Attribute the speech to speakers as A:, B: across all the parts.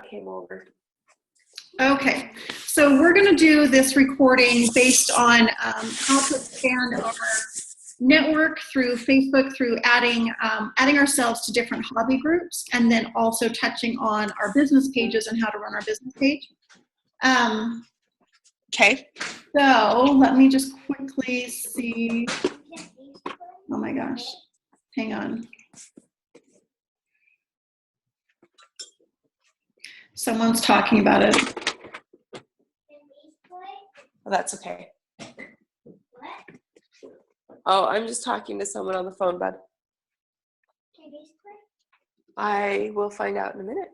A: came over.
B: Okay, so we're going to do this recording based on how to expand our network through Facebook, through adding ourselves to different hobby groups, and then also touching on our business pages and how to run our business page.
A: Okay.
B: So let me just quickly see. Oh my gosh, hang on. Someone's talking about it.
A: Oh, that's okay. Oh, I'm just talking to someone on the phone, bud. I will find out in a minute.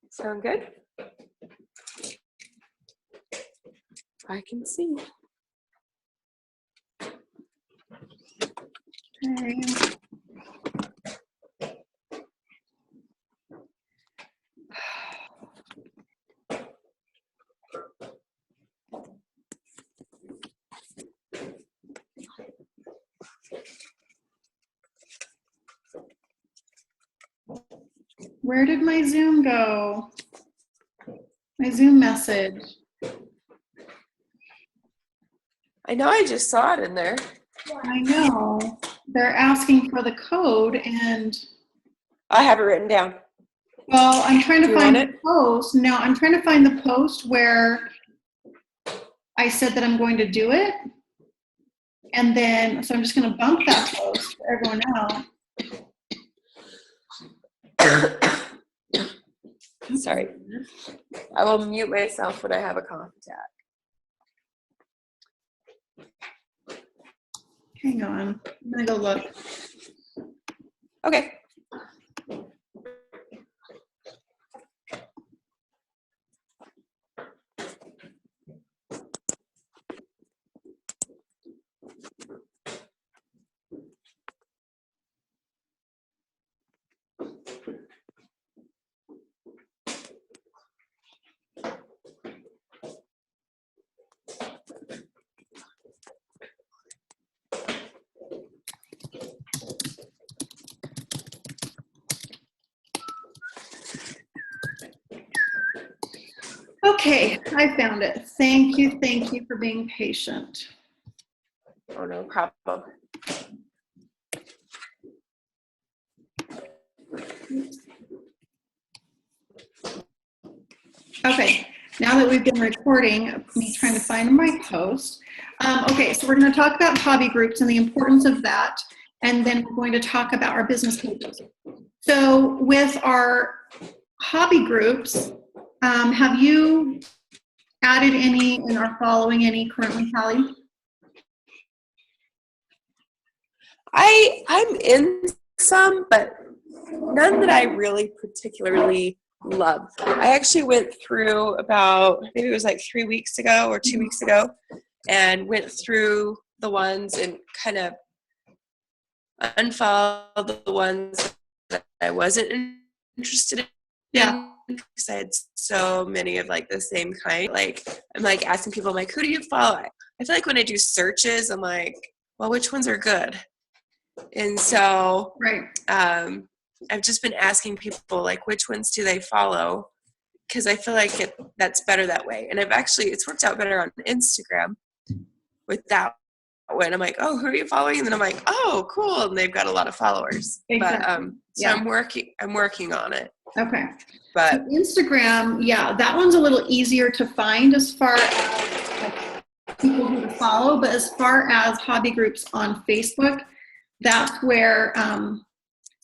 A: Sound good? I can see.
B: Okay. Where did my Zoom go? My Zoom message.
A: I know I just saw it in there.
B: I know. They're asking for the code and
A: I have it written down.
B: well, I'm trying to
A: Do you
B: find
A: want
B: the post. No, I'm trying to find the post where I said that I'm going to do it. And then, so I'm just going to bump that post for everyone else.
A: Sorry. I will mute myself when I have a cough attack.
B: Hang on. I'm going to go look.
A: Okay.
B: Okay, I found it. Thank you for being patient.
A: Oh, no problem.
B: Okay, now that we've been recording, me trying to find my post. Okay, so we're going to talk about hobby groups and the importance of that, and then we're going to talk about our business pages. So with our hobby groups, have you added any and are following any currently, Callie?
A: I'm in some, but none that I really particularly love. I actually went through about, maybe it was like 3 weeks ago or 2 weeks ago, and went through the ones and kind of unfollowed the ones that I wasn't interested in.
B: Yeah.
A: Because I had so many of like the same kind. Like I'm like asking people, I'm like, who do you follow? I feel like when I do searches, I'm like, well, which ones are good? And so
B: Right.
A: I've just been asking people like, which ones do they follow? Because I feel like that's better that way. And it's worked out better on Instagram with that one. I'm like, oh, who are you following? And then I'm like, oh, cool. And they've got a lot of followers.
B: Exactly.
A: But so I'm working on it.
B: Okay.
A: But
B: so Instagram, yeah, that one's a little easier to find as far as like, people who to follow, but as far as hobby groups on Facebook, that's where,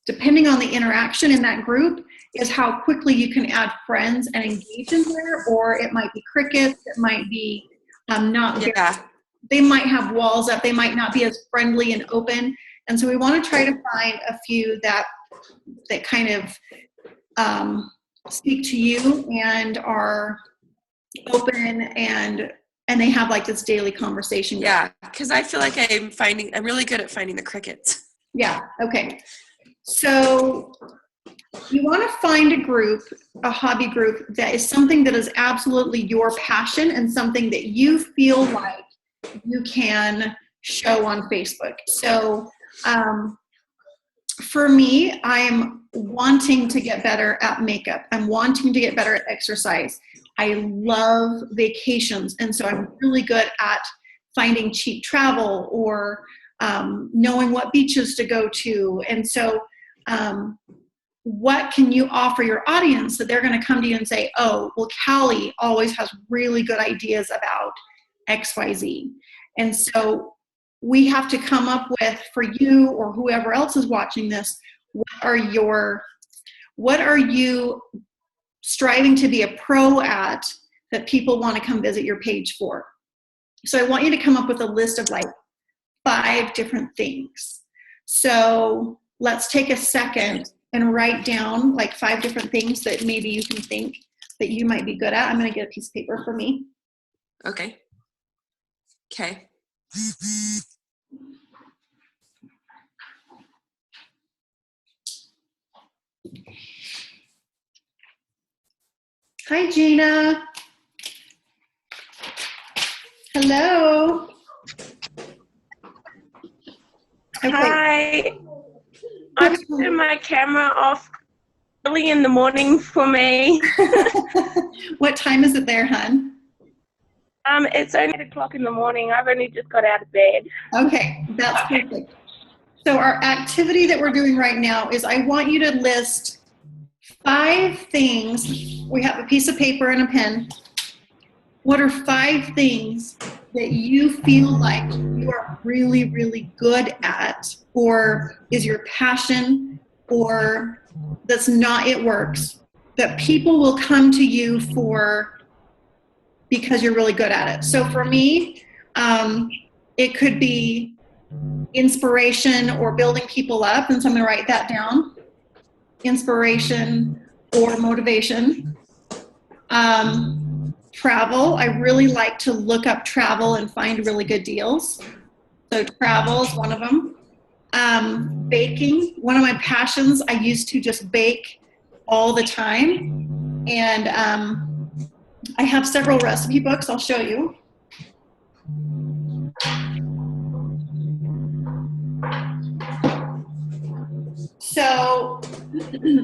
B: depending on the interaction in that group, is how quickly you can add friends and engage in there, or it might be crickets, it might be not very, they might have walls up, they might not be as friendly and open, and so we want to try to find a few that kind of speak to you and are open and they have like this daily conversation going.
A: Yeah, because I feel like I'm really good at finding the crickets.
B: Yeah, okay. So you want to find a group, a hobby group that is something that is absolutely your passion and something that you feel like you can show on Facebook. So for me, I am wanting to get better at makeup. I'm wanting to get better at exercise. I love vacations. And so I'm really good at finding cheap travel or knowing what beaches to go to. And so what can you offer your audience that they're going to come to you and say, oh, well, Callie always has really good ideas about XYZ. And so we have to come up with, for you or whoever else is watching this, what are you striving to be a pro at that people want to come visit your page for? So I want you to come up with a list of like 5 different things. So let's take a second and write down like 5 different things that maybe you can think that you might be good at. I'm going to get a piece of paper for me.
A: Okay. Okay.
B: Hi, Gina. Hello. Okay.
C: Hi. I turned my camera off early in the morning for me.
B: What time is it there, hun?
C: It's only 8 o'clock in the morning. I've only just got out of bed.
B: Okay, that's perfect. So our activity that we're doing right now is I want you to list 5 things. We have a piece of paper and a pen. What are 5 things that you feel like you are really, really good at, or is your passion, or that's not it works, that people will come to you for because you're really good at it? So for me, it could be inspiration or building people up, and so I'm going to write that down. Inspiration or motivation. Travel. I really like to look up travel and find really good deals. So travel is one of them. Baking, one of my passions. I used to just bake all the time. And I have several recipe books. I'll show you. So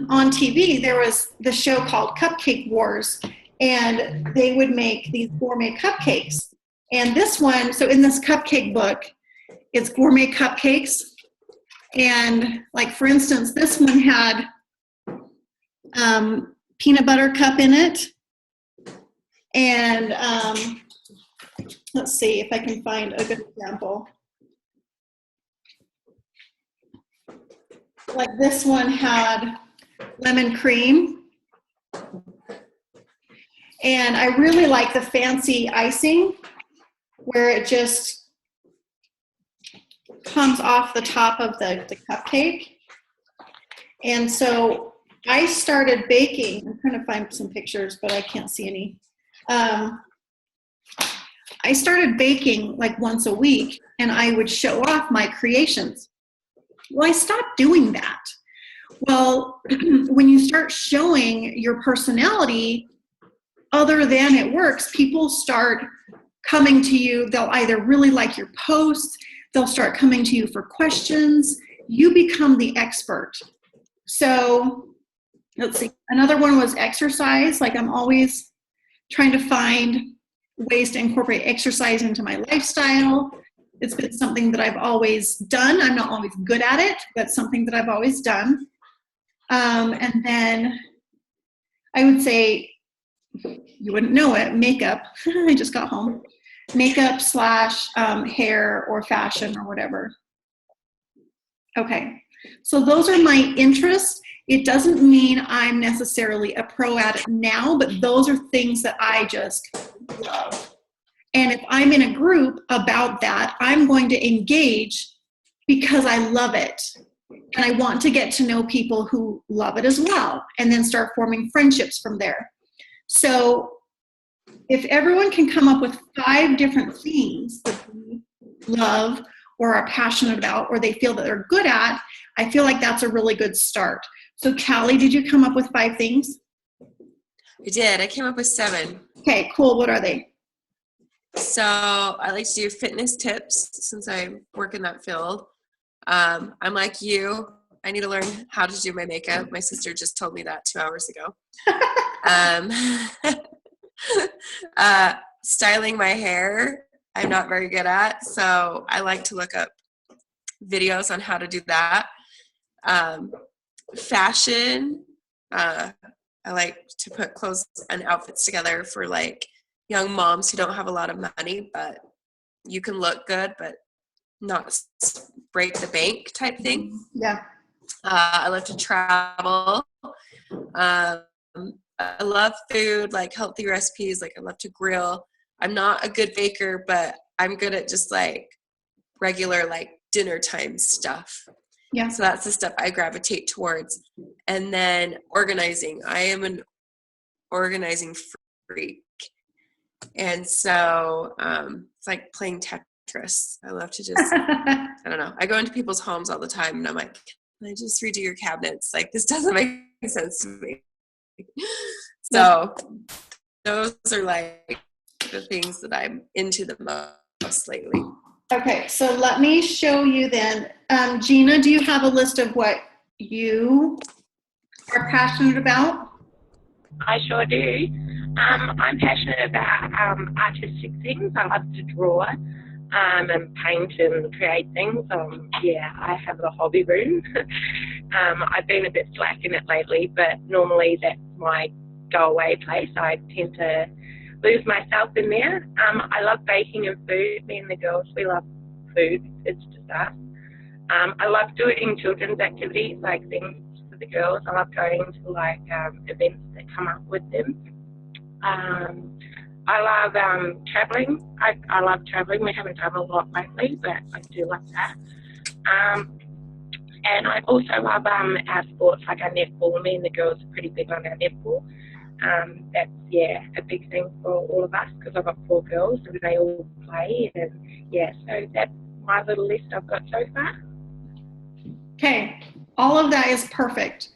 B: on TV, there was the show called Cupcake Wars, and they would make these gourmet cupcakes. And this one, so in this cupcake book, it's gourmet cupcakes. And like, for instance, this one had peanut butter cup in it. And let's see if I can find a good example. Like this one had lemon cream. And I really like the fancy icing where it just comes off the top of the cupcake. And so I started baking. I'm trying to find some pictures, but I can't see any. I started baking like once a week, and I would show off my creations. Well, I stopped doing that. Well, when you start showing your personality, other than it works, people start coming to you. They'll either really like your posts, they'll start coming to you for questions. You become the expert. So let's see. Another one was exercise. Like, I'm always trying to find ways to incorporate exercise into my lifestyle. It's been something that I've always done. I'm not always good at it, but something that I've always done. And then I would say, you wouldn't know it, makeup. I just got home. Makeup / hair or fashion or whatever. Okay, so those are my interests. It doesn't mean I'm necessarily a pro at it now, but those are things that I just love. And if I'm in a group about that, I'm going to engage because I love it. And I want to get to know people who love it as well, and then start forming friendships from there. So if everyone can come up with 5 different things that they love or are passionate about or they feel that they're good at, I feel like that's a really good start. So Callie, did you come up with 5 things?
A: I did. I came up with 7.
B: Okay, cool. What are they?
A: So I like to do fitness tips since I work in that field. I'm like you. I need to learn how to do my makeup. My sister just told me that 2 hours ago. Styling my hair, I'm not very good at, so I like to look up videos on how to do that. Fashion, I like to put clothes and outfits together for like young moms who don't have a lot of money, but you can look good, but not break the bank type thing.
B: Yeah.
A: I love to travel. I love food, like healthy recipes. Like I love to grill. I'm not a good baker, but I'm good at just like regular like dinner time stuff.
B: Yeah.
A: So that's the stuff I gravitate towards. And then organizing. I am an organizing freak. And so it's like playing Tetris. I love to just, I don't know. I go into people's homes all the time and I'm like, can I just redo your cabinets? Like this doesn't make sense to me. So those are like the things that I'm into the most lately.
B: Okay, so let me show you then. Gina, do you have a list of what you are passionate about?
C: I sure do. I'm passionate about artistic things. I love to draw and paint and create things. Yeah, I have a hobby room. I've been a bit slack in it lately, but normally that's my go-away place. I tend to lose myself in there. I love baking and food. Me and the girls, we love food. It's just us. I love doing children's activities, like things for the girls. I love going to like events that come up with them. I love traveling. I love traveling. We haven't traveled a lot lately, but I do love that. And I also love our sports, like our netball. Me and the girls are pretty big on our netball. That's, yeah, a big thing for all of us because I've got 4 girls and they all play. And, yeah, so that's my little list I've got so far.
B: Okay, all of that is perfect.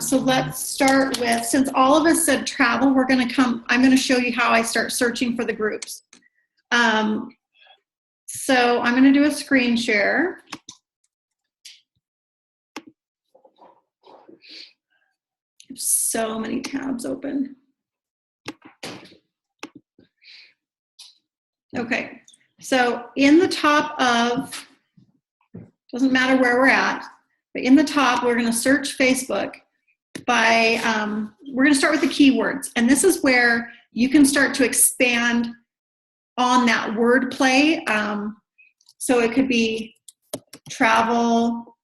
B: So let's start with, since all of us said travel, I'm going to show you how I start searching for the groups. So I'm going to do a screen share. So many tabs open. Okay, so in the top of, doesn't matter where we're at, but in the top, we're going to search Facebook by, we're going to start with the keywords. And this is where you can start to expand on that word play. So it could be travel.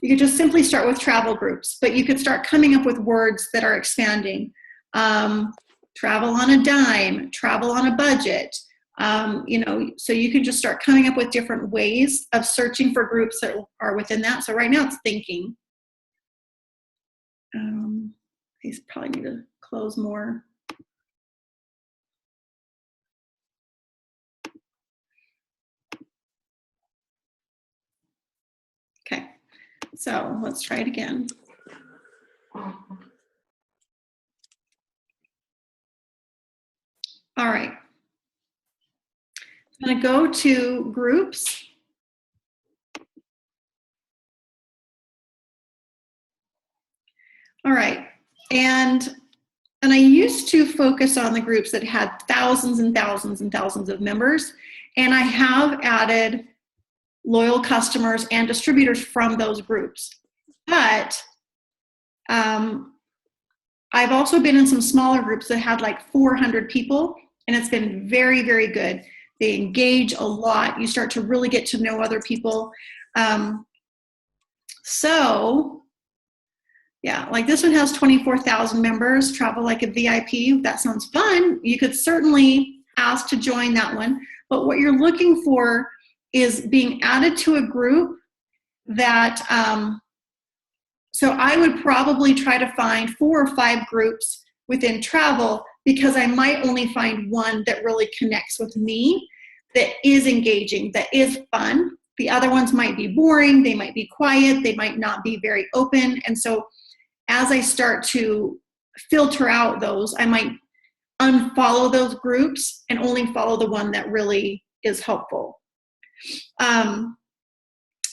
B: You could just simply start with travel groups, but you could start coming up with words that are expanding. Travel on a dime, travel on a budget. You know, so you can just start coming up with different ways of searching for groups that are within that. So right now it's thinking. I probably need to close more. Okay, so let's try it again. All right. I'm going to go to groups. All right. And I used to focus on the groups that had thousands and thousands and thousands of members. And I have added loyal customers and distributors from those groups. But I've also been in some smaller groups that had like 400 people, and it's been very, very good. They engage a lot. You start to really get to know other people. So, yeah, like this one has 24,000 members, Travel Like a VIP. That sounds fun. You could certainly ask to join that one. But what you're looking for is being added to a group that, so I would probably try to find 4 or 5 groups within travel, because I might only find one that really connects with me, that is engaging, that is fun. The other ones might be boring, they might be quiet, they might not be very open. And so as I start to filter out those, I might unfollow those groups and only follow the one that really is helpful.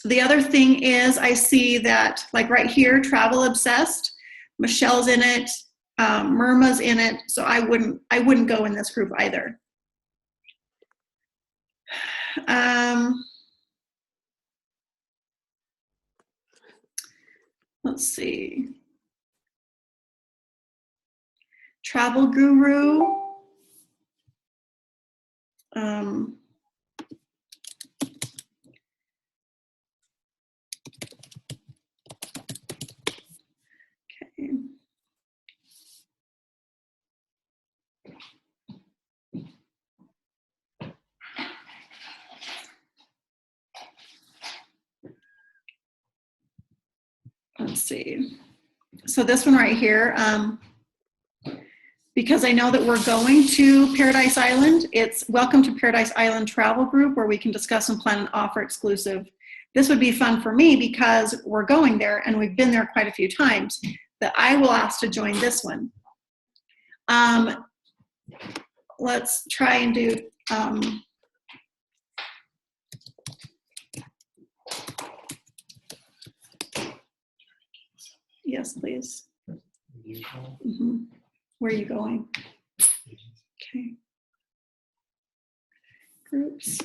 B: The other thing is I see that, like right here, Travel Obsessed, Michelle's in it, Myrma's in it, so I wouldn't go in this group either. Let's see. Travel Guru. Okay. Let's see. So this one right here, because I know that we're going to Paradise Island, it's Welcome to Paradise Island Travel Group, where we can discuss and plan and offer exclusive. This would be fun for me because we're going there and we've been there quite a few times, that I will ask to join this one. Let's try and do, yes, please. Mm-hmm. Where are you going? Okay. Groups.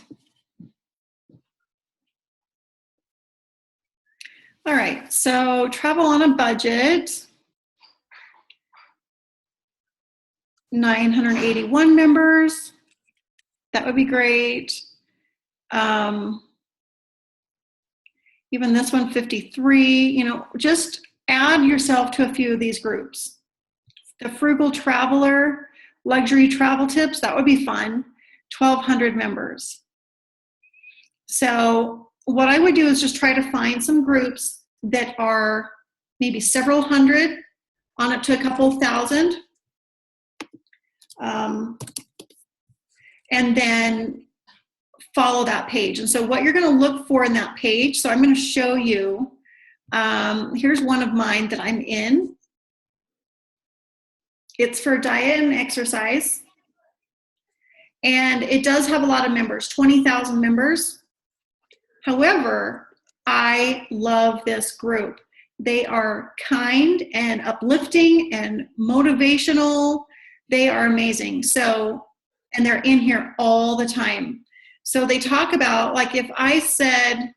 B: All right, so travel on a budget. 981 members. That would be great. Even this one, 53. You know, just add yourself to a few of these groups. The Frugal Traveler, Luxury Travel Tips, that would be fun. 1,200 members. So what I would do is just try to find some groups that are maybe several hundred on up to a couple thousand. And then follow that page. And so what you're going to look for in that page, so I'm going to show you, here's one of mine that I'm in. It's for diet and exercise. And it does have a lot of members, 20,000 members. However, I love this group. They are kind and uplifting and motivational. They are amazing. So, and they're in here all the time. So they talk about, like if I said,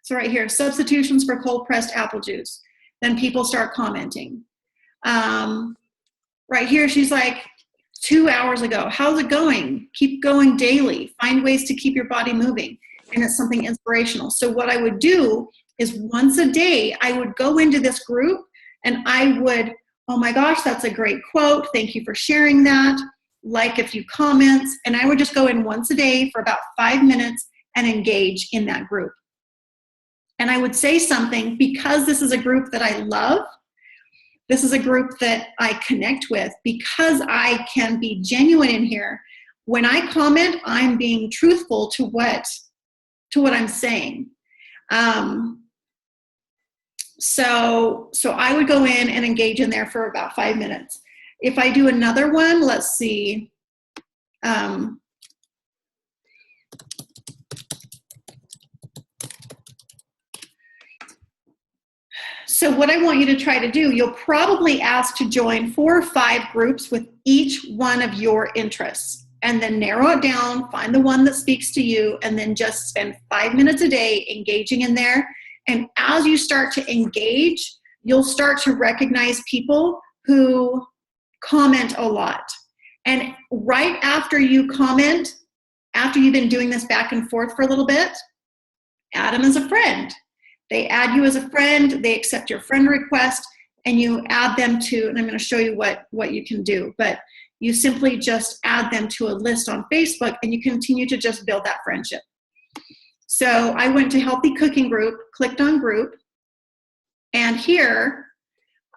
B: so right here, substitutions for cold pressed apple juice, then people start commenting. Right here, she's like, 2 hours ago, how's it going? Keep going daily. Find ways to keep your body moving. And it's something inspirational. So what I would do is once a day, I would go into this group and I would, oh my gosh, that's a great quote. Thank you for sharing that. Like a few comments. And I would just go in once a day for about 5 minutes and engage in that group. And I would say something, because this is a group that I love. This is a group that I connect with, because I can be genuine in here. When I comment, I'm being truthful to what I'm saying. So I would go in and engage in there for about 5 minutes. If I do another one, let's see. So what I want you to try to do, you'll probably ask to join 4 or 5 groups with each one of your interests, and then narrow it down, find the one that speaks to you, and then just spend 5 minutes a day engaging in there. And as you start to engage, you'll start to recognize people who comment a lot. And right after you comment, after you've been doing this back and forth for a little bit, add them as a friend. They add you as a friend, they accept your friend request, and you add them to, and I'm going to show you what you can do, but you simply just add them to a list on Facebook, and you continue to just build that friendship. So I went to Healthy Cooking Group, clicked on group, and here,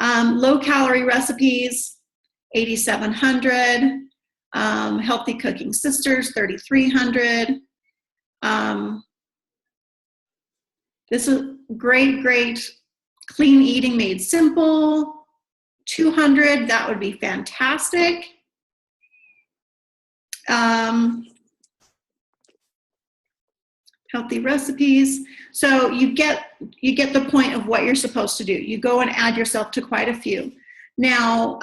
B: low calorie recipes, 8,700, Healthy Cooking Sisters, 3,300. This is great clean eating made simple, 200, that would be fantastic. healthy recipes. So you get the point of what you're supposed to do. You go and add yourself to quite a few. Now,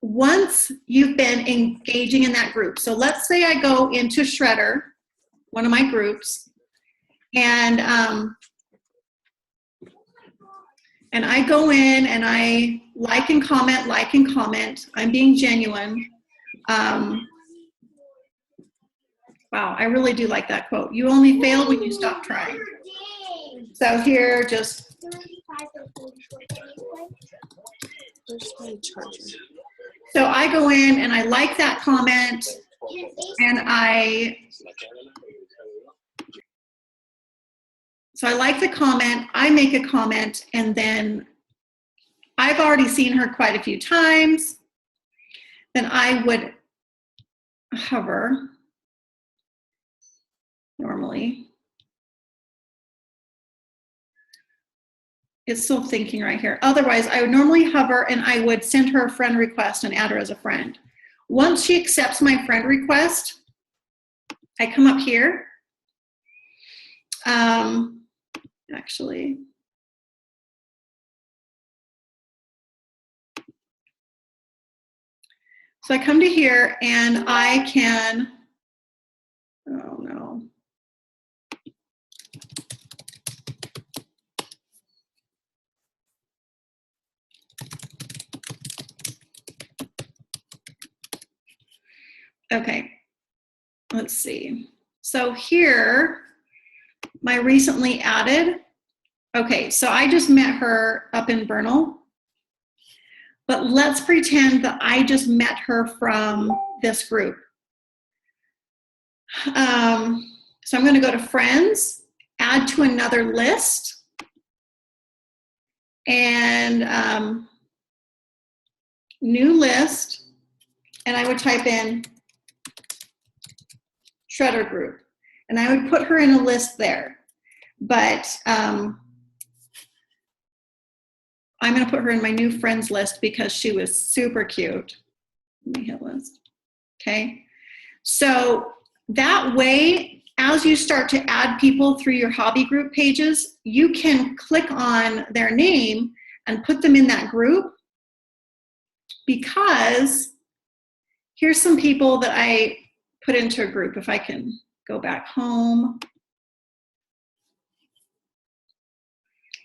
B: once you've been engaging in that group, so let's say I go into Shredder, one of my groups, and I go in and I like and comment. I'm being genuine. Wow, I really do like that quote. You only fail when you stop trying. So here, just. So I go in and I like that comment, and I like the comment, I make a comment, and then I've already seen her quite a few times. Then I would hover normally. It's still thinking right here. Otherwise, I would normally hover and I would send her a friend request and add her as a friend. Once she accepts my friend request, I come up here. Actually, so I come to here and I can, oh no. Okay, let's see. So here, my recently added, okay, so I just met her up in Bernal, but let's pretend that I just met her from this group. So I'm gonna go to friends, add to another list, and new list, and I would type in Shredder group, and I would put her in a list there. But I'm going to put her in my new friends list because she was super cute. Let me hit list. Okay. So that way, as you start to add people through your hobby group pages, you can click on their name and put them in that group, because here's some people that I put into a group. If I can go back home.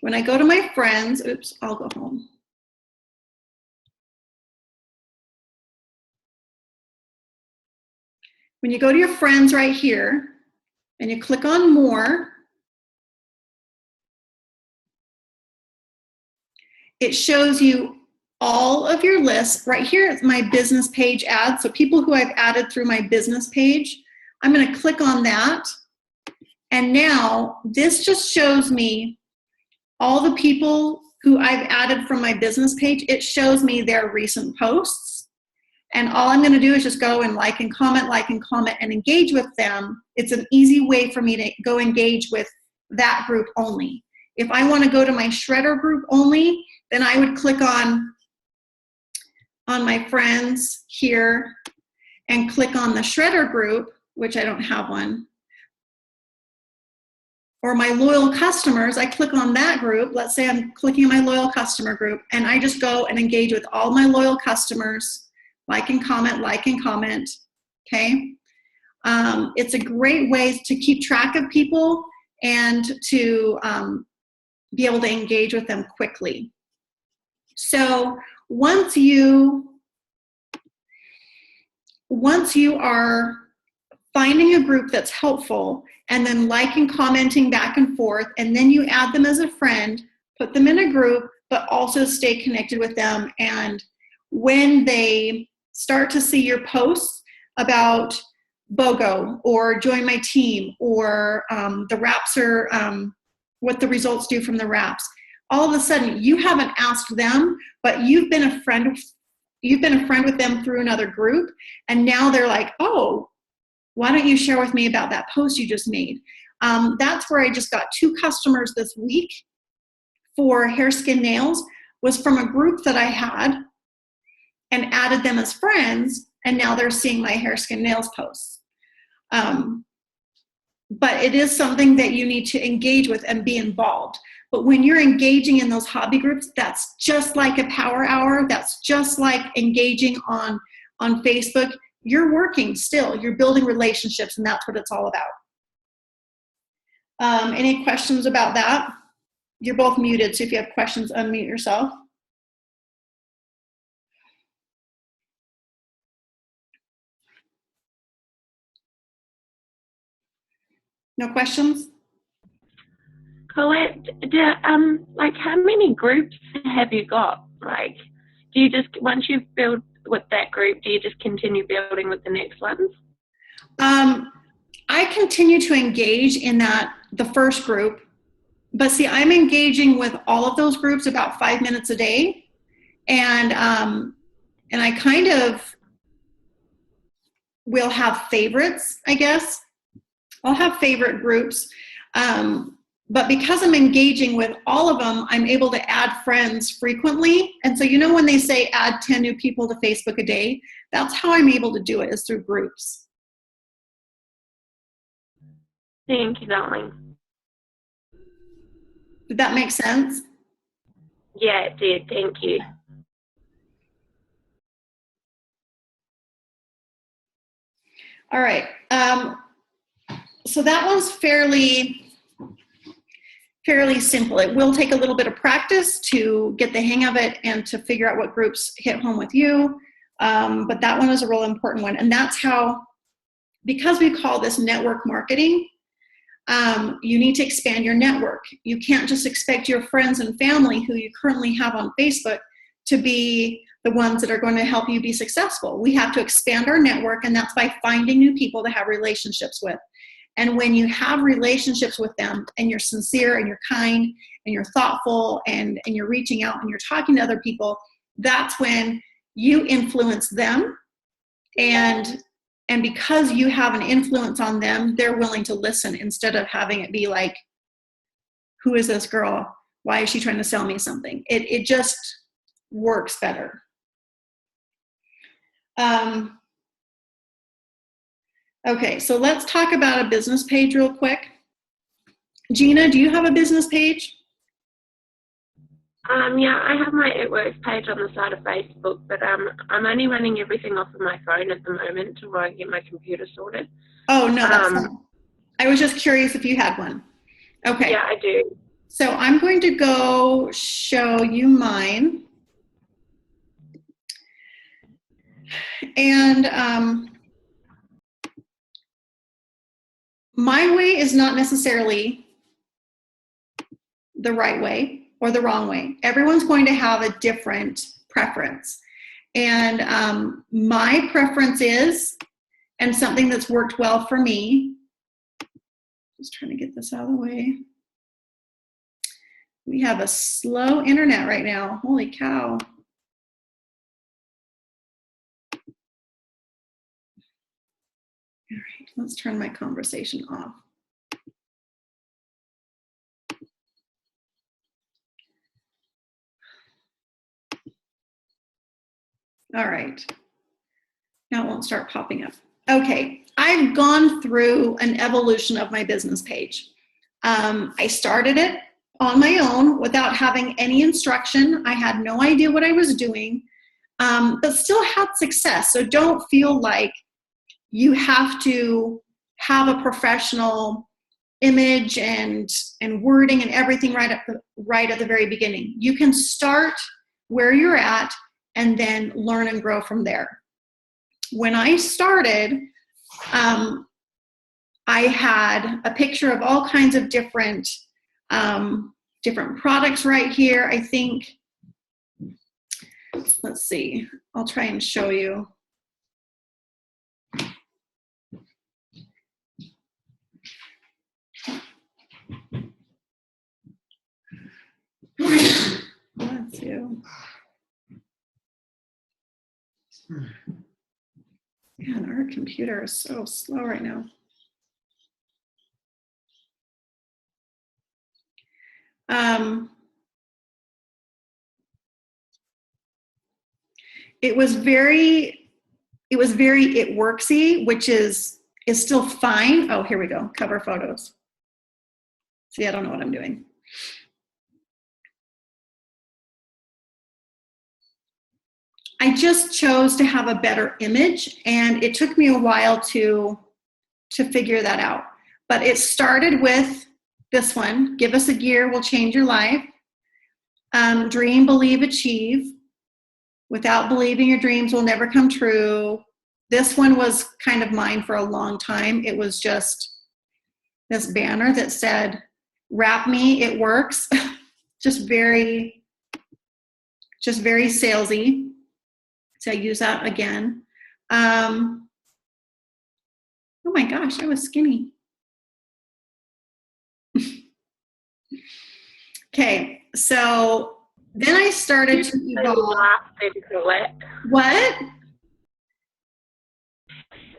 B: When I go to my friends, oops, I'll go home. When you go to your friends right here and you click on more, it shows you all of your lists. Right here is my business page ad. So people who I've added through my business page, I'm going to click on that. And now this just shows me all the people who I've added from my business page. It shows me their recent posts. And all I'm going to do is just go and like and comment and engage with them. It's an easy way for me to go engage with that group only. If I want to go to my Shredder group only, then I would click on my friends here and click on the Shredder group, which I don't have one. Or my loyal customers, I click on that group. Let's say I'm clicking on my loyal customer group, and I just go and engage with all my loyal customers, like and comment, okay? It's a great way to keep track of people and to be able to engage with them quickly. So once you are finding a group that's helpful, and then liking, commenting back and forth, and then you add them as a friend, put them in a group, but also stay connected with them. And when they start to see your posts about BOGO or join my team or the wraps, or what the results do from the wraps, all of a sudden you haven't asked them, but you've been a friend with them through another group, and now they're like, oh, why don't you share with me about that post you just made? That's where I just got 2 customers this week for hair, skin, nails, was from a group that I had and added them as friends, and now they're seeing my hair, skin, nails posts. but it is something that you need to engage with and be involved. But when you're engaging in those hobby groups, that's just like a power hour. That's just like engaging on Facebook. You're working still. You're building relationships, and that's what it's all about. Any questions about that? You're both muted, so if you have questions, unmute yourself. No questions?
C: Colette, like how many groups have you got? Like, do you just, once you've built with that group, do you just continue building with the next ones?
B: I continue to engage in the first group, but see, I'm engaging with all of those groups about 5 minutes a day, and I kind of will have favorites, I guess. I'll have favorite groups, but because I'm engaging with all of them, I'm able to add friends frequently. And so, when they say add 10 new people to Facebook a day, that's how I'm able to do it, is through groups.
C: Thank you, darling.
B: Did that make sense?
C: Yeah, it did. Thank you.
B: All right. So that one's fairly simple. It will take a little bit of practice to get the hang of it and to figure out what groups hit home with you. But that one is a real important one. And that's how, because we call this network marketing, you need to expand your network. You can't just expect your friends and family who you currently have on Facebook to be the ones that are going to help you be successful. We have to expand our network, and that's by finding new people to have relationships with. And when you have relationships with them, and you're sincere and you're kind and you're thoughtful and you're reaching out and you're talking to other people, that's when you influence them. And because you have an influence on them, they're willing to listen instead of having it be like, who is this girl? Why is she trying to sell me something? It just works better. Okay, so let's talk about a business page real quick. Gina, do you have a business page?
C: Yeah, I have my It Works page on the side of Facebook, but I'm only running everything off of my phone at the moment until I get my computer sorted.
B: Oh, no, that's fine. I was just curious if you had one. Okay.
C: Yeah, I do.
B: So I'm going to go show you mine. And my way is not necessarily the right way or the wrong way. Everyone's going to have a different preference. And my preference is, and something that's worked well for me, just trying to get this out of the way. We have a slow internet right now. Holy cow. All right, let's turn my conversation off. All right, now it won't start popping up. Okay, I've gone through an evolution of my business page. I started it on my own without having any instruction. I had no idea what I was doing, but still had success. So don't feel like you have to have a professional image and wording and everything right at the very beginning. You can start where you're at and then learn and grow from there. When I started, I had a picture of all kinds of different products right here. I think, let's see, I'll try and show you. Bless you. Man, our computer is so slow right now. It was very It Worksy, which is is still fine. Oh, here we go. Cover photos. See, I don't know what I'm doing. I just chose to have a better image, and it took me a while to figure that out. But it started with this one: give us a gear, we'll change your life. Dream, believe, achieve. Without believing, your dreams will never come true. This one was kind of mine for a long time. It was just this banner that said, "Wrap me, it works." just very salesy. So I use that again. Oh my gosh, I was skinny. Okay, so then I started to evolve. What?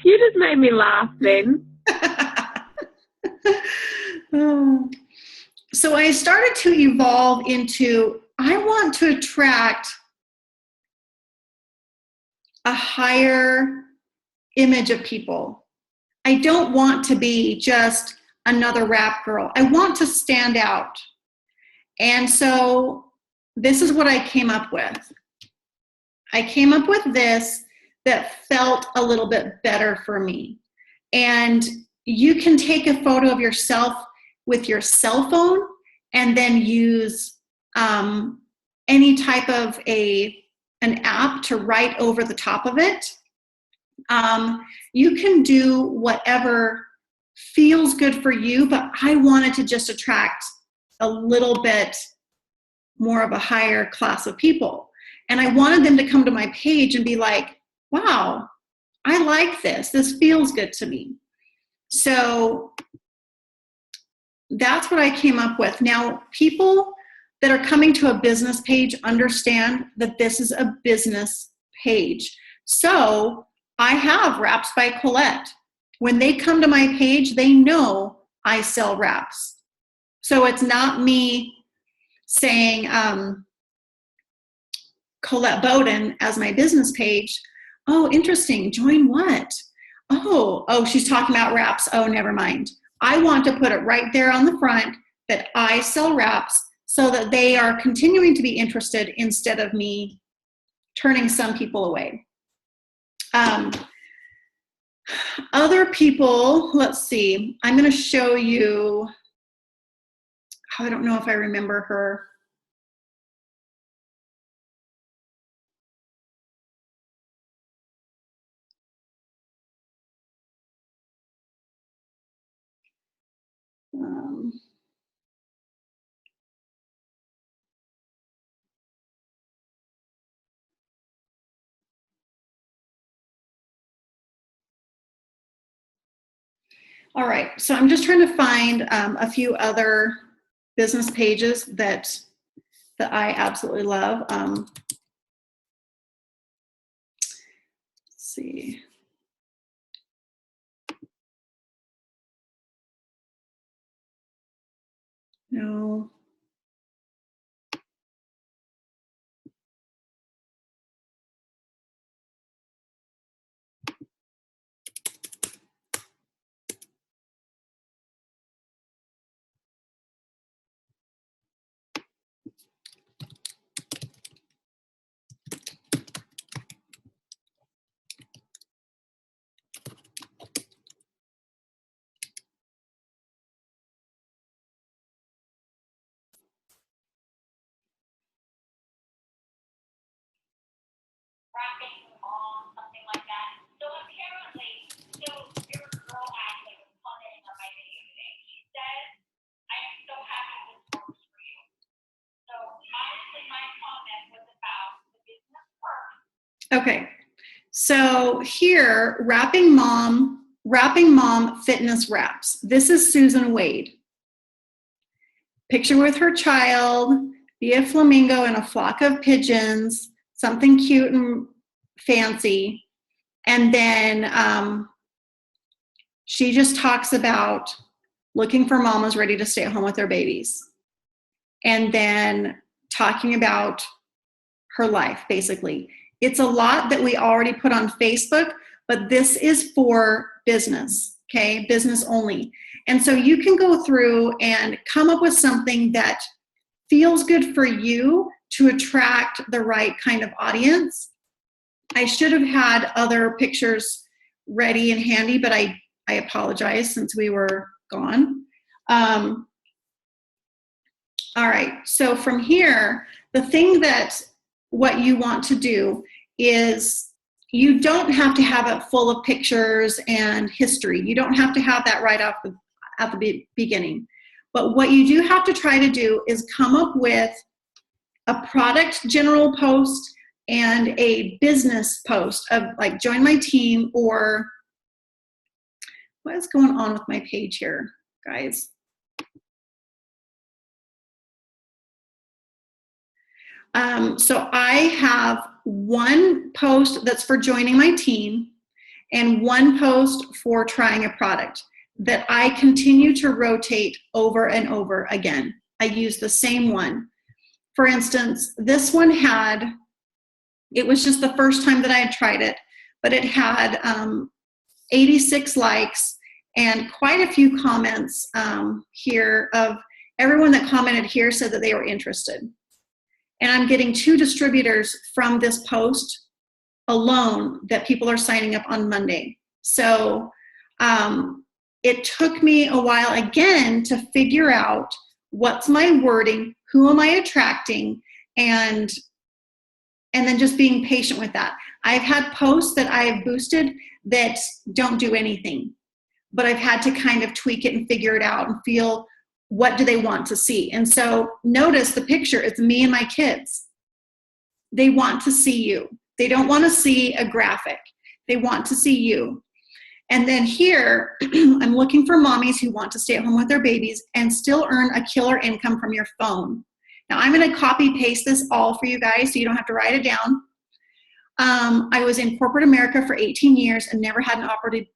C: You just made me laugh then.
B: So I started to evolve into, I want to attract a higher image of people. I don't want to be just another rap girl. I want to stand out. And so this is what I came up with. I came up with this that felt a little bit better for me. And you can take a photo of yourself with your cell phone and then use any type of an app to write over the top of it. You can do whatever feels good for you, but I wanted to just attract a little bit more of a higher class of people. And I wanted them to come to my page and be like, wow, I like this. This feels good to me. So that's what I came up with. Now, people that are coming to a business page understand that this is a business page. So I have Wraps by Colette. When they come to my page, they know I sell wraps. So it's not me saying Colette Bowden as my business page. Oh, interesting. Join what? Oh, she's talking about wraps. Oh, never mind. I want to put it right there on the front that I sell wraps so that they are continuing to be interested instead of me turning some people away. Other people, let's see. I'm going to show you. I don't know if I remember her. All right, so I'm just trying to find a few other business pages that I absolutely love. Let's see. No.
D: Something like that. So apparently, your girl actually was commenting on my video today. She said, I am so happy this works for you. So honestly, my comment was about the business work.
B: Okay, so here, Wrapping Mom Fitness Wraps. This is Susan Wade. Picture with her child, be a flamingo and a flock of pigeons, something cute and fancy. And then she just talks about looking for mamas ready to stay at home with their babies. And then talking about her life, basically. It's a lot that we already put on Facebook, but this is for business. okay, business only. And so you can go through and come up with something that feels good for you to attract the right kind of audience. I should have had other pictures ready and handy, but I apologize since we were gone. All right, so from here, the thing that what you want to do is you don't have to have it full of pictures and history. You don't have to have that right off at the beginning. But what you do have to try to do is come up with a product general post and a business post of like join my team, or what is going on with my page here, guys? So I have one post that's for joining my team and one post for trying a product that I continue to rotate over and over again. I use the same one. For instance, this one it was just the first time that I had tried it, but it had 86 likes and quite a few comments here of everyone that commented here said that they were interested. And I'm getting 2 distributors from this post alone that people are signing up on Monday. So it took me a while again to figure out what's my wording, who am I attracting, and then just being patient with that. I've had posts that I have boosted that don't do anything, but I've had to kind of tweak it and figure it out and feel what do they want to see. And so notice the picture, it's me and my kids. They want to see you. They don't want to see a graphic. They want to see you. And then here, I'm looking for mommies who want to stay at home with their babies and still earn a killer income from your phone. Now I'm going to copy paste this all for you guys so you don't have to write it down. I was in corporate America for 18 years and never had an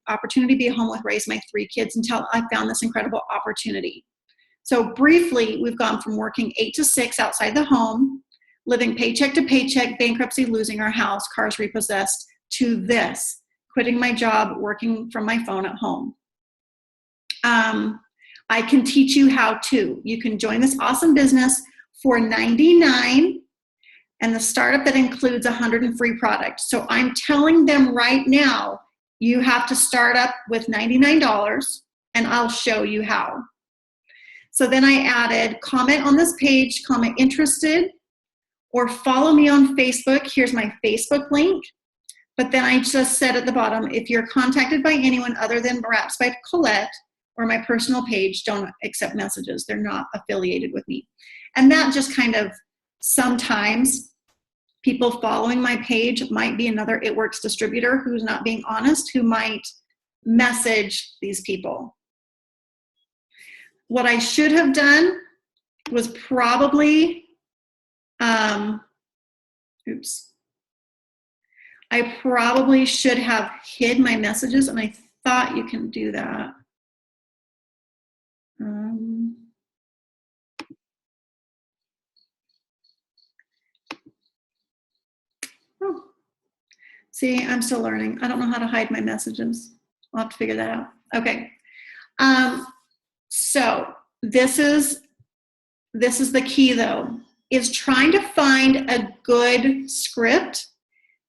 B: opportunity to be at home with raise my 3 kids until I found this incredible opportunity. So briefly, we've gone from working 8 to 6 outside the home, living paycheck to paycheck, bankruptcy, losing our house, cars repossessed, to this, quitting my job, working from my phone at home. I can teach you how to. You can join this awesome business for $99 and the startup that includes 100 free products. So I'm telling them right now, you have to start up with $99 and I'll show you how. So then I added comment on this page, comment interested, or follow me on Facebook. Here's my Facebook link. But then I just said at the bottom, if you're contacted by anyone other than Wraps by Colette or my personal page, don't accept messages. They're not affiliated with me. And that just kind of, sometimes people following my page might be another It Works distributor who's not being honest, who might message these people. What I should have done was probably, I probably should have hid my messages, and I thought you can do that. Oh, see, I'm still learning. I don't know how to hide my messages. I'll have to figure that out. Okay. So this is the key though, is trying to find a good script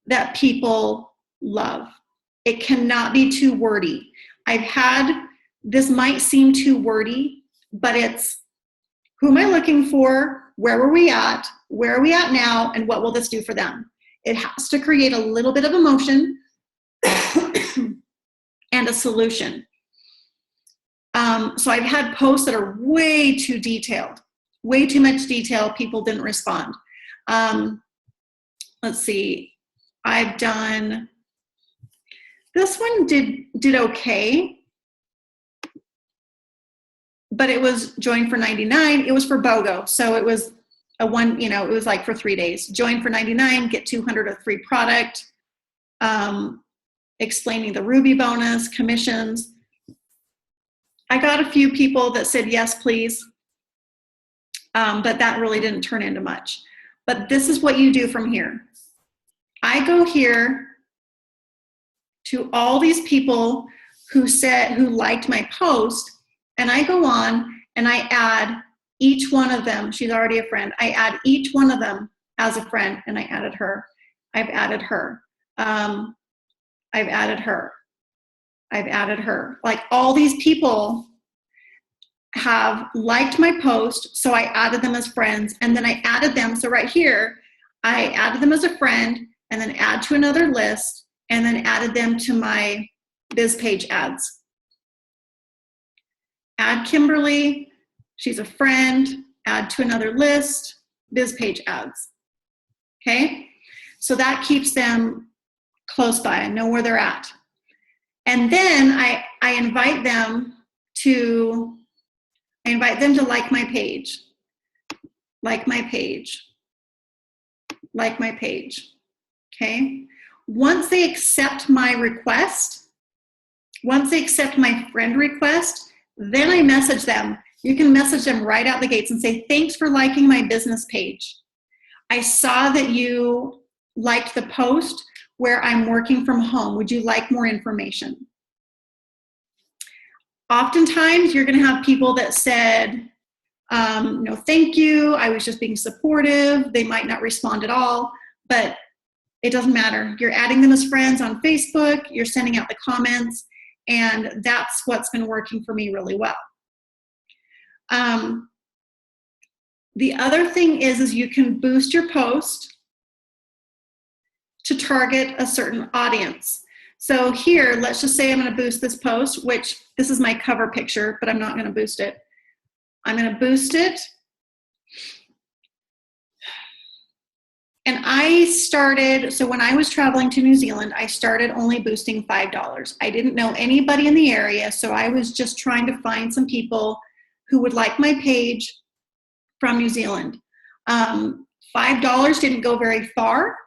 B: that people love. It cannot be too wordy. This might seem too wordy, but it's who am I looking for? Where were we at? Where are we at now? And what will this do for them? It has to create a little bit of emotion and a solution. So I've had posts that are way too detailed, way too much detail. People didn't respond. Let's see. I've done, this one did okay, but it was join for $99. It was for BOGO. So it was it was like for 3 days. Join for $99, get 200 of free product, explaining the Ruby bonus, commissions. I got a few people that said, yes, please. But that really didn't turn into much. But this is what you do from here. I go here to all these people who liked my post, and I go on and I add each one of them. She's already a friend. I add each one of them as a friend, and I added her. I've added her. I've added her. I've added her. Like, all these people have liked my post, so I added them as friends, and then I added them. So right here, I added them as a friend, and then add to another list, and then added them to my BizPage ads. Add Kimberly, she's a friend, add to another list, BizPage ads. Okay? So that keeps them close by. I know where they're at. And then I invite them to like my page. Like my page. Like my page. Okay? Once they accept my request, once they accept my friend request, then I message them. You can message them right out the gates and say, thanks for liking my business page. I saw that you liked the post where I'm working from home. Would you like more information? Oftentimes, you're going to have people that said, no, thank you. I was just being supportive. They might not respond at all, but it doesn't matter. You're adding them as friends on Facebook. You're sending out the comments, and that's what's been working for me really well. The other thing is you can boost your post to target a certain audience. So here, let's just say I'm going to boost this post, which this is my cover picture, but I'm not going to boost it. I'm going to boost it. And I started, so when I was traveling to New Zealand, I started only boosting $5. I didn't know anybody in the area, so I was just trying to find some people who would like my page from New Zealand. $5 didn't go very far,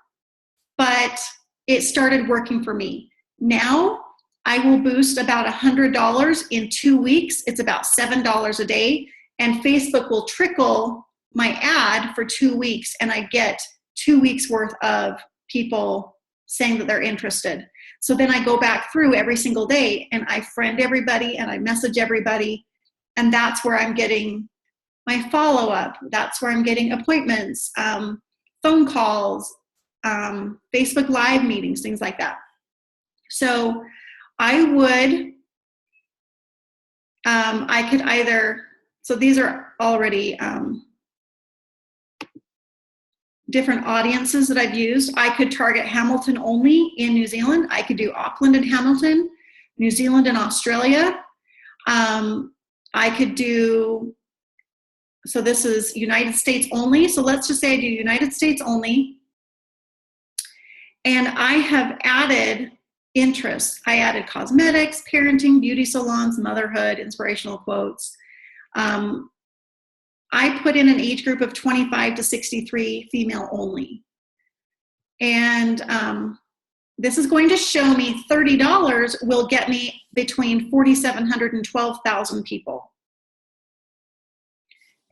B: but it started working for me. Now, I will boost about $100 in 2 weeks. It's about $7 a day, and Facebook will trickle my ad for 2 weeks, and I get 2 weeks worth of people saying that they're interested. So then I go back through every single day, and I friend everybody, and I message everybody, and that's where I'm getting my follow-up. That's where I'm getting appointments, phone calls, Facebook Live meetings, things like that. So I would, I could either, so these are already different audiences that I've used. I could target Hamilton only in New Zealand. I could do Auckland and Hamilton, New Zealand and Australia. I could do, so this is United States only. So let's just say I do United States only. And I have added interests. I added cosmetics, parenting, beauty salons, motherhood, inspirational quotes. I put in an age group of 25 to 63, female only. And this is going to show me $30 will get me between 4,700 and 12,000 people.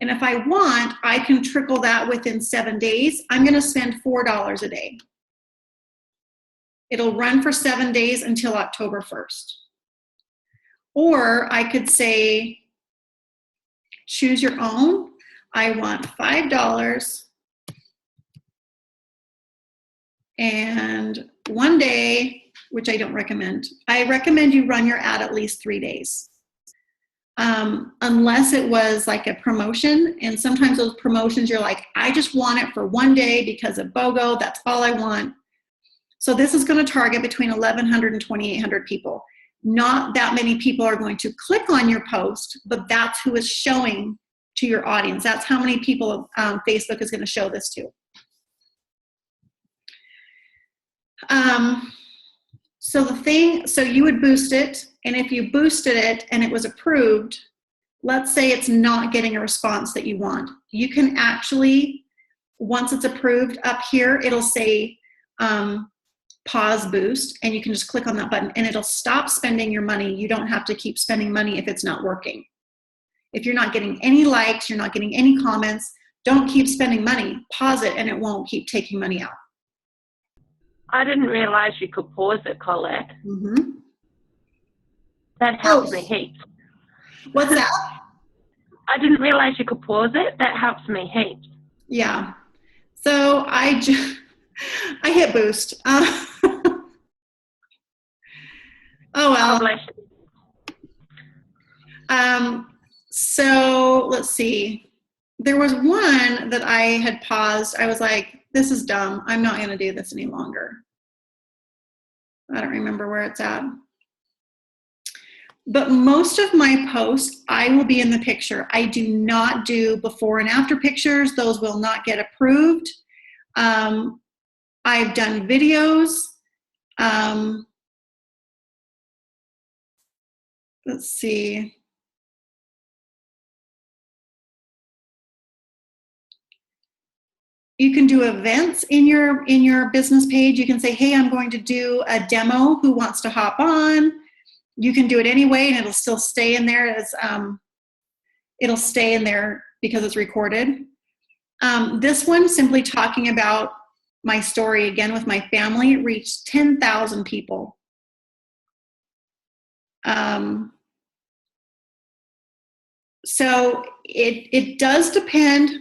B: And if I want, I can trickle that within 7 days. I'm going to spend $4 a day. It'll run for 7 days until October 1st. Or I could say, choose your own. I want $5 and 1 day, which I don't recommend. I recommend you run your ad at least 3 days. Unless it was like a promotion, and sometimes those promotions you're like, I just want it for 1 day because of BOGO, that's all I want. So this is going to target between 1,100 and 2,800 people. Not that many people are going to click on your post, but that's who is showing to your audience. That's how many people Facebook is going to show this to. So you would boost it, and if you boosted it and it was approved, let's say it's not getting a response that you want. You can actually, once it's approved up here, it'll say pause boost, and you can just click on that button and it'll stop spending your money. You don't have to keep spending money if it's not working. If you're not getting any likes, you're not getting any comments, don't keep spending money. Pause it and it won't keep taking money out.
C: I didn't realize you could pause it, Colette.
B: Mm-hmm.
C: That helps me heaps.
B: What's that?
C: I didn't realize you could pause it. That helps me heaps.
B: Yeah. So I hit boost. Oh,
C: God
B: well.
C: bless you.
B: So let's see. There was one that I had paused. I was like, this is dumb. I'm not going to do this any longer. I don't remember where it's at. But most of my posts, I will be in the picture. I do not do before and after pictures. Those will not get approved. I've done videos. Let's see. You can do events in your business page. You can say, hey, I'm going to do a demo. Who wants to hop on? You can do it anyway, and it'll still stay in there as it'll stay in there because it's recorded. This one, simply talking about my story again with my family, reached 10,000 people. So it does depend,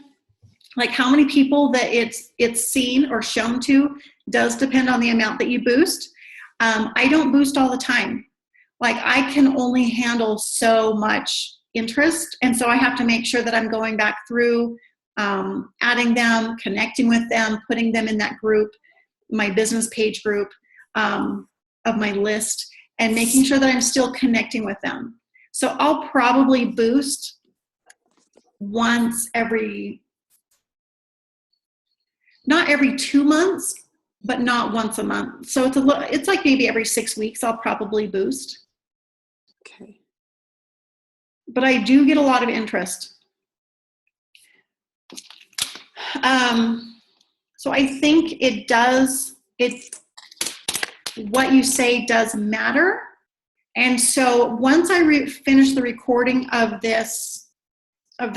B: like how many people that it's seen or shown to does depend on the amount that you boost. I don't boost all the time. Like I can only handle so much interest, and so I have to make sure that I'm going back through, adding them, connecting with them, putting them in that group, my business page group of my list, and making sure that I'm still connecting with them. So I'll probably boost once not every 2 months, but not once a month. So it's like maybe every 6 weeks I'll probably boost.
A: Okay.
B: But I do get a lot of interest. So I think what you say does matter. And so once I finish the recording of this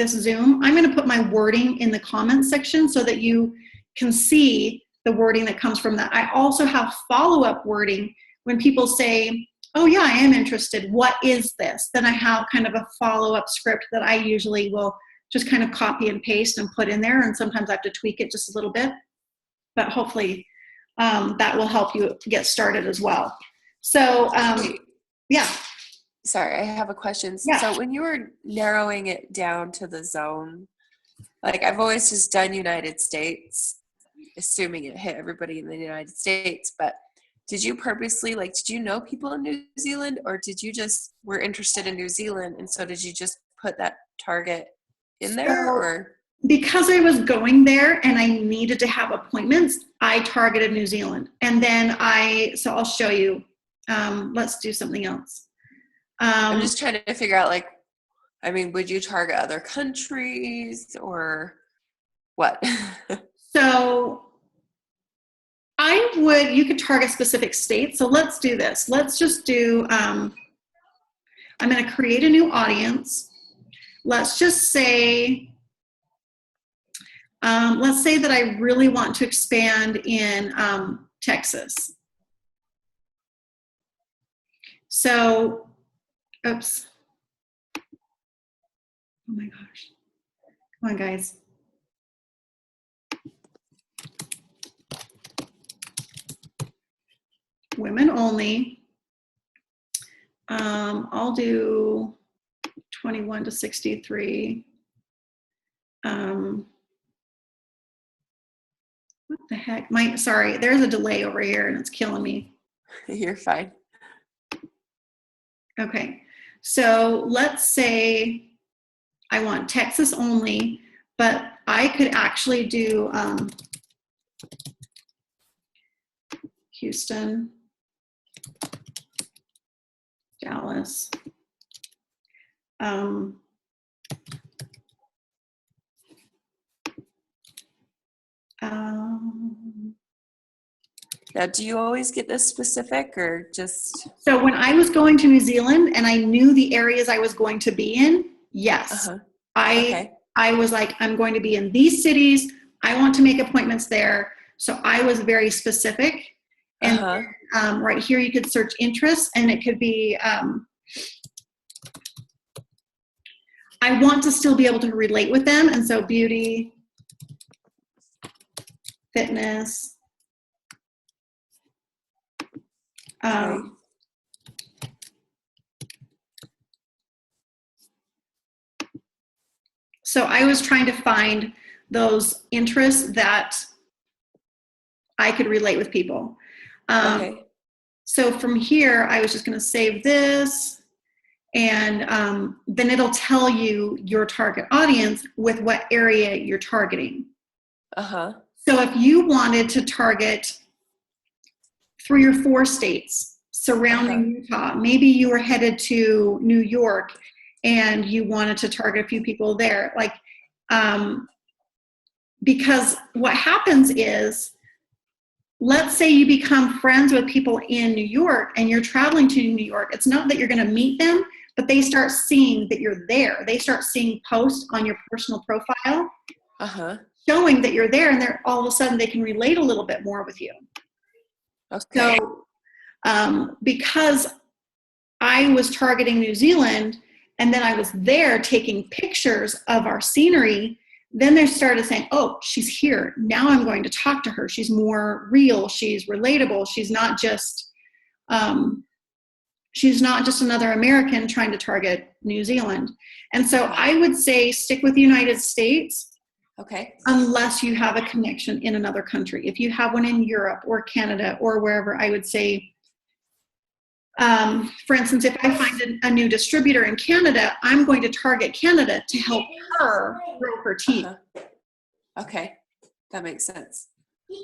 B: Zoom, I'm going to put my wording in the comments section so that you can see the wording that comes from that. I also have follow-up wording when people say, oh yeah, I am interested. What is this? Then I have kind of a follow-up script that I usually will just kind of copy and paste and put in there. And sometimes I have to tweak it just a little bit, but hopefully that will help you get started as well. So yeah.
A: Sorry, I have a question.
B: Yeah.
A: So when you were narrowing it down to the zone, like I've always just done United States, assuming it hit everybody in the United States, but did you purposely, like, did you know people in New Zealand, or did you just were interested in New Zealand, and so did you just put that target in there? Or
B: because I was going there and I needed to have appointments, I targeted New Zealand. And then so I'll show you. Let's do something else.
A: I'm just trying to figure out, like, I mean, would you target other countries or what?
B: So you could target specific states. So let's do this. Let's just do, I'm going to create a new audience. Let's just say, that I really want to expand in Texas. So, oops. Oh my gosh. Come on, guys. Women only. I'll do 21 to 63. What the heck? Sorry, there's a delay over here and it's killing me.
A: You're fine.
B: Okay, so let's say I want Texas only, but I could actually do Houston, Dallas,
A: Now, do you always get this specific or just?
B: So when I was going to New Zealand and I knew the areas I was going to be in, yes.
A: Okay.
B: I was like, I'm going to be in these cities. I want to make appointments there. So I was very specific. And right here, you could search interests, and it could be I want to still be able to relate with them. And so beauty, fitness, so I was trying to find those interests that I could relate with people.
A: Okay.
B: So from here, I was just going to save this, and then it'll tell you your target audience with what area you're targeting.
A: Uh-huh.
B: So if you wanted to target 3 or 4 states surrounding Utah, maybe you were headed to New York and you wanted to target a few people there, like, because what happens is, let's say you become friends with people in New York and you're traveling to New York. It's not that you're going to meet them, but they start seeing that you're there. They start seeing posts on your personal profile showing that you're there, and they're all of a sudden they can relate a little bit more with you.
A: Okay.
B: So because I was targeting New Zealand and then I was there taking pictures of our scenery, then they started saying, oh, she's here. Now I'm going to talk to her. She's more real. She's relatable. She's not just another American trying to target New Zealand. And so I would say stick with the United States.
A: Okay.
B: Unless you have a connection in another country. If you have one in Europe or Canada or wherever, I would say, for instance, if I find a new distributor in Canada, I'm going to target Canada to help her grow her team.
A: Okay. That makes sense.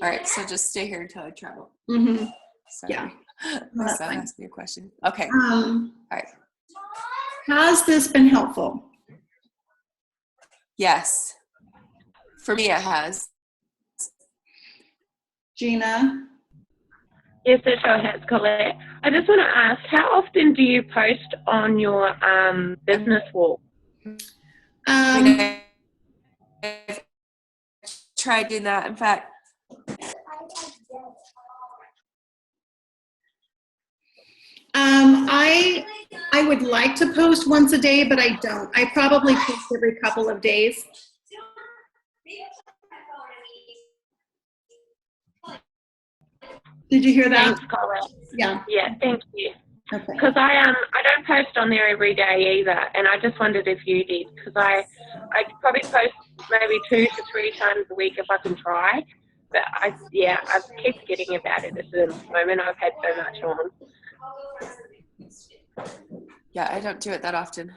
A: All right. So just stay here until I travel.
B: Mm-hmm.
A: Sorry.
B: Yeah.
A: My
B: That's
A: son
B: fine.
A: asked me a question. Okay.
B: All
A: right.
B: Has this been helpful?
A: Yes. For me, it has.
B: Gina?
C: Yes, it sure has, Colette. I just want to ask, how often do you post on your business wall?
A: I've tried doing that. In fact,
B: I would like to post once a day, but I don't. I probably post every couple of days. Did you hear that?
C: Thanks, Colette.
B: Yeah.
C: Yeah, thank you.
B: Okay.
C: Because I don't post on there every day either, and I just wondered if you did, because I probably post maybe 2 to 3 times a week if I can try. But I keep forgetting about it at the moment. I've had so much on.
A: yeah, I don't do it that often.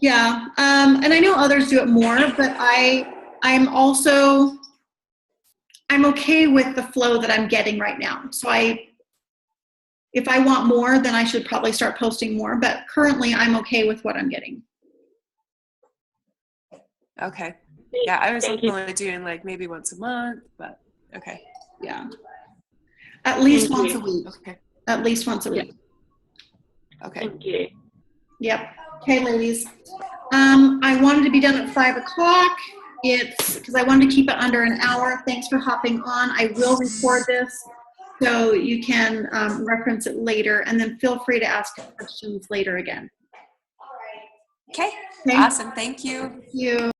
B: Yeah, and I know others do it more, but I'm okay with the flow that I'm getting right now. So if I want more, then I should probably start posting more, but currently I'm okay with what I'm getting.
A: Okay. Yeah, I was
C: Thank you.
A: only doing like maybe once a month, but okay.
B: Yeah. At least
C: Thank
B: once
C: you.
B: a week.
A: Okay.
B: At least once a week.
A: Okay.
C: Thank you.
B: Yep. Okay, ladies. I wanted to be done at 5 o'clock. It's because I wanted to keep it under an hour. Thanks for hopping on. I will record this so you can reference it later, and then feel free to ask questions later again.
A: Okay.
B: Okay.
A: Awesome. Thank you.
B: Thank you.